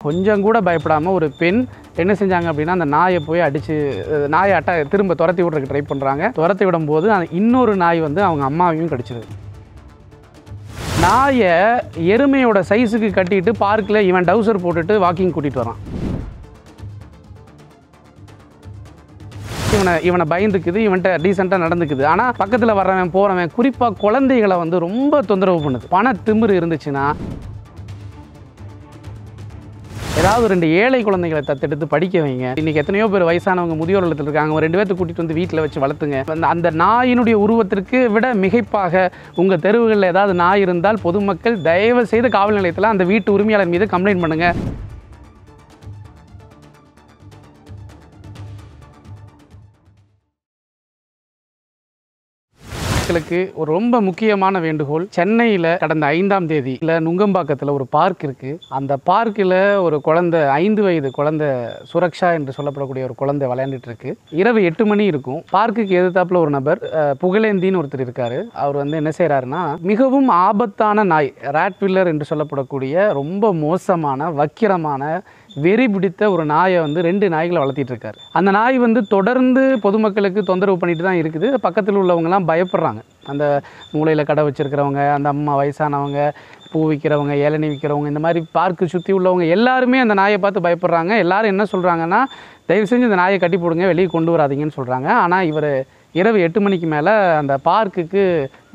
கொஞ்சம் கூட பயப்படாமல் ஒரு பெண் என்ன செஞ்சாங்க அப்படின்னா அந்த நாயை போய் அடித்து நாயை திரும்ப துரத்தி விட்றதுக்கு ட்ரை பண்ணுறாங்க. துரத்தி விடும்போது இன்னொரு நாய் வந்து அவங்க அம்மாவையும் கடிச்சிது. நாயை எருமையோட சைஸுக்கு கட்டிட்டு பார்க்கில் இவன் டவுசர் போட்டுட்டு வாக்கிங் கூட்டிகிட்டு வரான். இவனை பயந்துக்குது, இவன்கிட்ட டீசெண்டாக நடந்துக்குது. ஆனால் பக்கத்தில் வர்றவன் போகிறவன் குறிப்பாக குழந்தைகளை வந்து ரொம்ப தொந்தரவு பண்ணுது. பண திமிரு இருந்துச்சுன்னா ஏதாவது 2 ஏழை குழந்தைகளை தத்தெடுத்து படிக்க வைங்க. இன்றைக்கி எத்தனையோ பேர் வயசானவங்க முதியோர் இல்லத்தில் இருக்காங்க. ஒரு 2 பேர்த்து கூட்டிகிட்டு வந்து வீட்டில் வச்சு வளர்த்துங்க. அந்த நாயினுடைய உருவத்திற்கு விட மிகைப்பாக உங்கள் தெருவுகளில் ஏதாவது நாய் இருந்தால் பொதுமக்கள் தயவு செய்து காவல் நிலையத்தில் அந்த வீட்டு உரிமையாளர் மீது கம்ப்ளைண்ட் பண்ணுங்கள். மக்களுக்கு ஒரு ரொம்ப முக்கியமான வேண்டுகோள். சென்னையில் கடந்த 5ஆம் தேதி நுங்கம்பாக்கத்தில் ஒரு பார்க் இருக்குது. அந்த பார்க்கில் ஒரு குழந்தை, 5 வயது குழந்தை, சுரக்ஷா என்று சொல்லப்படக்கூடிய ஒரு குழந்தை விளையாண்டுட்டு இருக்கு. இரவு 8 மணி இருக்கும். பார்க்குக்கு எதிர்த்தாப்புல ஒரு நபர், புகழேந்தின்னு ஒருத்தர் இருக்காரு. அவர் வந்து என்ன செய்கிறாருன்னா, மிகவும் ஆபத்தான நாய், ராட்வில்லர் என்று சொல்லப்படக்கூடிய ரொம்ப மோசமான வக்கிரமான வெறி பிடித்த ஒரு நாயை வந்து 2 நாய்களை வளர்த்திட்டு இருக்காரு. அந்த நாய் வந்து தொடர்ந்து பொதுமக்களுக்கு தொந்தரவு பண்ணிட்டு தான் இருக்குது. பக்கத்தில் உள்ளவங்கலாம் பயப்படுறாங்க. அந்த மூலையில் கடை வச்சுருக்கிறவங்க, அந்த அம்மா, வயசானவங்க, பூ விற்கிறவங்க, இளநீ விற்கிறவங்க, இந்த மாதிரி பார்க்கு சுற்றி உள்ளவங்க எல்லாருமே அந்த நாயை பார்த்து பயப்படுறாங்க. எல்லோரும் என்ன சொல்கிறாங்கன்னா, தயவு செஞ்சு இந்த நாயை கட்டி போடுங்க, வெளியே கொண்டு வராதிங்கன்னு சொல்கிறாங்க. ஆனால் இவர் இரவு 8 மணிக்கு மேலே அந்த பார்க்குக்கு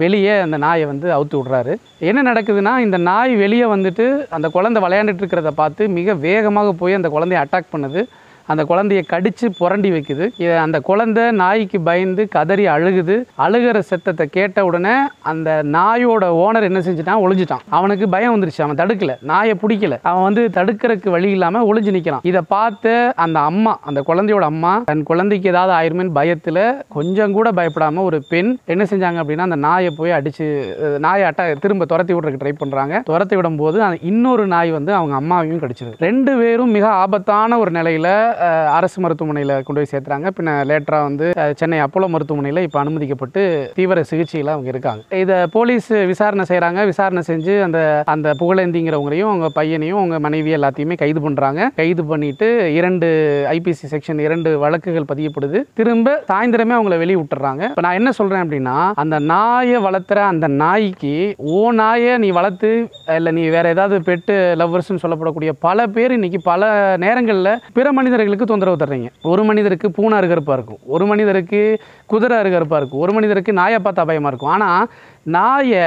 வெளியே அந்த நாயை வந்து அவுத்து விட்றாரு. என்ன நடக்குதுன்னா, இந்த நாய் வெளியே வந்துட்டு அந்த குழந்தை விளையாண்டுட்டு இருக்கிறத பார்த்து மிக வேகமாக போய் அந்த குழந்தைய அட்டாக் பண்ணுது. அந்த குழந்தையை கடித்து புரண்டி வைக்குது. அந்த குழந்தை நாய்க்கு பயந்து கதறி அழுகுது. அழுகிற சத்தத்தை கேட்ட உடனே அந்த நாயோட ஓனர் என்ன செஞ்சுட்டான், ஒளிஞ்சிட்டான். அவனுக்கு பயம் வந்துருச்சு. அவன் தடுக்கலை, நாயை பிடிக்கல. அவன் வந்து தடுக்கிறதுக்கு வழி இல்லாமல் ஒளிஞ்சு நிற்கிறான். இதை பார்த்து அந்த அம்மா, அந்த குழந்தையோட அம்மா, தன் குழந்தைக்கு ஏதாவது ஆயிருமேன்னு பயத்தில் கொஞ்சம் கூட பயப்படாமல் ஒரு பெண் என்ன செஞ்சாங்க அப்படின்னா அந்த நாயை போய் அடித்து நாயை திரும்ப துரத்தி விட்றதுக்கு ட்ரை பண்ணுறாங்க. துரத்தி விடும்போது இன்னொரு நாய் வந்து அவங்க அம்மாவையும் கடிச்சிது. 2 பேரும் மிக ஆபத்தான ஒரு நிலையில் அரசு மருத்துவமனையில் கொண்டு போய் சேர்த்துறாங்க. பின்ன லேட்டராக வந்து சென்னை அப்போலோ மருத்துவமனையில் இப்போ அனுமதிக்கப்பட்டு தீவிர சிகிச்சையில் அவங்க இருக்காங்க. இதை போலீஸ் விசாரணை செய்கிறாங்க. விசாரணை செஞ்சு அந்த புகழேந்திங்கிறவங்களையும் அவங்க பையனையும் அவங்க மனைவி எல்லாத்தையுமே கைது பண்ணுறாங்க. கைது பண்ணிட்டு 2 ஐபிசி செக்ஷன் 2 வழக்குகள் பதியப்படுது. திரும்ப சாயந்தரமே அவங்கள வெளியே விட்டுறாங்க. இப்போ நான் என்ன சொல்கிறேன் அப்படின்னா, அந்த நாயை வளர்த்துற அந்த நாய்க்கு, ஓ நாயை நீ வளர்த்து இல்லை நீ வேற ஏதாவது பெட்டு லவ்வர்ஸ்ன்னு சொல்லப்படக்கூடிய பல பேர் இன்னைக்கு பல நேரங்களில் பிற மனிதர்களுக்கு தொந்தரவு தர்றீங்க. ஒரு மனிதருக்கு பூனை அருகருப்பாக இருக்கும், ஒரு மனிதருக்கு குதிரை அருகருப்பாக இருக்கும், ஒரு மனிதருக்கு நாயை பார்த்தா பயமாக இருக்கும். ஆனால் நாயை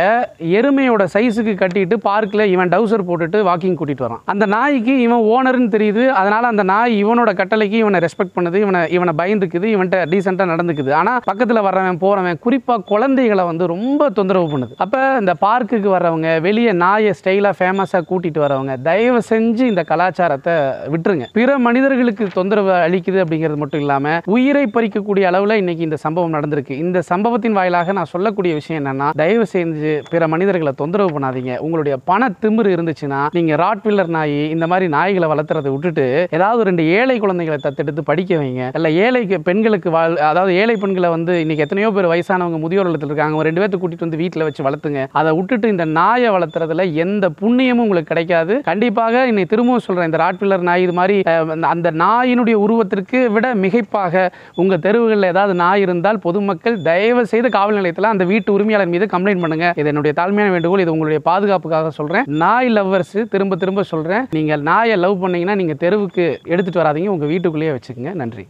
எருமையோட சைஸுக்கு கட்டிட்டு பார்க்கில் இவன் டவுசர் போட்டுட்டு வாக்கிங் கூட்டிகிட்டு வரான். அந்த நாய்க்கு இவன் ஓனர்னு தெரியுது. அதனால் அந்த நாய் இவனோட கட்டளைக்கு இவனை ரெஸ்பெக்ட் பண்ணுது, இவனை பயந்துக்குது, இவன்கிட்ட டீசெண்டாக நடந்துக்குது. ஆனால் பக்கத்தில் வர்றவன் போகிறவன் குறிப்பாக குழந்தைகளை வந்து ரொம்ப தொந்தரவு பண்ணுது. அப்போ இந்த பார்க்குக்கு வர்றவங்க, வெளியே நாயை ஸ்டைலாக ஃபேமஸாக கூட்டிகிட்டு வரவங்க தயவு செஞ்சு இந்த கலாச்சாரத்தை விட்டுருங்க. பிற மனிதர்களுக்கு தொந்தரவு அளிக்குது அப்படிங்கிறது மட்டும் இல்லாமல் உயிரை பறிக்கக்கூடிய அளவில் இன்னைக்கு இந்த சம்பவம் நடந்திருக்கு. இந்த சம்பவத்தின் வாயிலாக நான் சொல்லக்கூடிய விஷயம் என்னன்னா, தயவு செஞ்சு பிற மனிதர்களை தொந்தரவு பண்ணாதீங்க. உங்களுடைய பண திமிரு இருந்துச்சுன்னா நீங்க ராட்வில்லர் நாய், இந்த மாதிரி நாய்களை வளர்த்துறதை விட்டுட்டு ஏதாவது 2 ஏழை குழந்தைகளை தத்தெடுத்து படிக்க வைங்க. இல்லை ஏழை பெண்களுக்கு அதாவது ஏழை பெண்களை வந்து இன்னைக்கு எத்தனையோ பேர் வயசானவங்க முதியோர் இல்லத்தில் இருக்காங்க. ஒரு 2 பேர்த்து கூட்டிட்டு வந்து வீட்டில் வச்சு வளர்த்துங்க. அதை விட்டுட்டு இந்த நாயை வளர்த்துறதுல எந்த புண்ணியமும் உங்களுக்கு கிடைக்காது. கண்டிப்பாக இன்னைக்கு திரும்பவும் சொல்றேன், இந்த ராட்வில்லர் நாய் இது மாதிரி அந்த நாயினுடைய உருவத்திற்கு விட மிகைப்பாக உங்கள் தெருவுகளில் ஏதாவது நாய் இருந்தால் பொதுமக்கள் தயவு செய்து காவல் நிலையத்தில் அந்த வீட்டு உரிமையாளர் மீது கம்ப்ளைண்ட் பண்ணுங்க. இது என்னுடைய தாழ்மையான வேண்டுகோள். இது உங்களுடைய பாதுகாப்புக்காக சொல்றேன். நாய் லவ்வர்ஸ் திரும்ப திரும்ப சொல்றேன், நீங்கள் நாயை லவ் பண்ணீங்கன்னா நீங்க தெருவுக்கு எடுத்துட்டு வராதீங்க, உங்க வீட்டுக்குள்ளேயே வச்சுக்கோங்க. நன்றி.